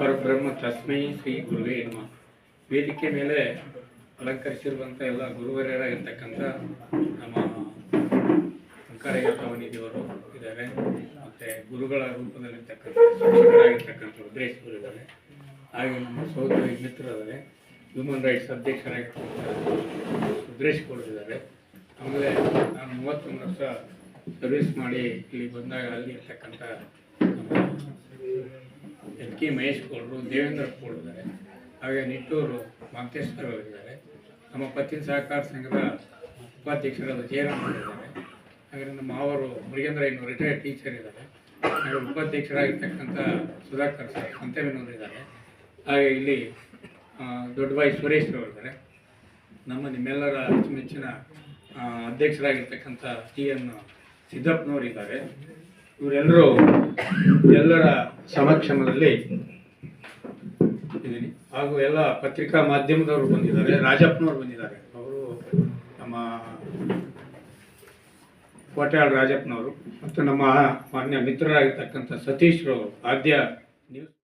ಪರಬ್ರಹ್ಮ ತಸ್ಮೈ ಶ್ರೀ ಗುರುವೇ ನಮಃ. ವೇದಿಕೆ ಮೇಲೆ ಅಲಂಕರಿಸಿರುವಂಥ ಎಲ್ಲ ಗುರುವರ್ಯರಾಗಿರ್ತಕ್ಕಂಥ ನಮ್ಮ ಅಂಕಾರಯ್ಯನಿಧಿಯವರು ಇದ್ದಾರೆ. ಮತ್ತು ಗುರುಗಳ ರೂಪದಲ್ಲಿರ್ತಕ್ಕಂಥ ಶಿಕ್ಷಕರಾಗಿರ್ತಕ್ಕಂಥ ರುದ್ರೇಶ್ ಗುರು ಇದ್ದಾರೆ. ಹಾಗೆ ನಮ್ಮ ಸಹೋದರಿ ಮಿತ್ರರಿದ್ದಾರೆ. ಹ್ಯೂಮನ್ ರೈಟ್ಸ್ ಅಧ್ಯಕ್ಷರಾಗಿರ್ತಕ್ಕಂಥ ರುದ್ರೇಶ್ ಗೌಡ್ರು ಇದ್ದಾರೆ. ಆಮೇಲೆ ನಾನು 31 ವರ್ಷ ಸರ್ವಿಸ್ ಮಾಡಿ ಇಲ್ಲಿ ಬಂದಾಗ ಅಲ್ಲಿ ಇರ್ತಕ್ಕಂಥ ಎಲ್.ಕೆ. ಮಹೇಶ್ ಗೌಡರು, ದೇವೇಂದ್ರ ಗೌಡರಿದ್ದಾರೆ. ಹಾಗೆ ನಿಟ್ಟೂರು ಮಾಂತೇಶ್ವರ ಇದ್ದಾರೆ. ನಮ್ಮ ಪತ್ತಿನ ಸಹಕಾರ ಸಂಘದ ಉಪಾಧ್ಯಕ್ಷರಾದ ಜಯರಾಮ್ ಇದ್ದಾರೆ. ಹಾಗೆ ನಮ್ಮ ಅವರು ಮುರುಗೇಂದ್ರ ಇನ್ನು ರಿಟೈರ್ಡ್ ಟೀಚರ್ ಇದ್ದಾರೆ. ಹಾಗೆ ಉಪಾಧ್ಯಕ್ಷರಾಗಿರ್ತಕ್ಕಂಥ ಸುಧಾಕರ್ ಸರ್ ಸಂತೇವಿನವರು ಇದ್ದಾರೆ. ಹಾಗೆ ಇಲ್ಲಿ ದೊಡ್ಡಬಾಯಿ ಸುರೇಶ್ ಇದ್ದಾರೆ. ನಿಮ್ಮೆಲ್ಲರ ಅಚ್ಚುಮೆಚ್ಚಿನ ಅಧ್ಯಕ್ಷರಾಗಿರ್ತಕ್ಕಂಥ ಟಿ.ಎನ್. ಸಿದ್ದಪ್ಪನವರು ಇದ್ದಾರೆ. ಇವರೆಲ್ಲರೂ ಎಲ್ಲರ ಸಮಕ್ಷಮದಲ್ಲಿ ಇದ್ದೀನಿ. ಹಾಗೂ ಎಲ್ಲ ಪತ್ರಿಕಾ ಮಾಧ್ಯಮದವರು ಬಂದಿದ್ದಾರೆ. ರಾಜಪ್ಪನವರು ಬಂದಿದ್ದಾರೆ. ಅವರು ನಮ್ಮ ಕೋಟ್ಯಾಳ್ ರಾಜಪ್ಪನವರು ಮತ್ತು ನಮ್ಮ ಮಾನ್ಯ ಮಿತ್ರರಾಗಿರ್ತಕ್ಕಂಥ ಸತೀಶ್ರವರು ಆದ್ಯ ನ್ಯೂಸ್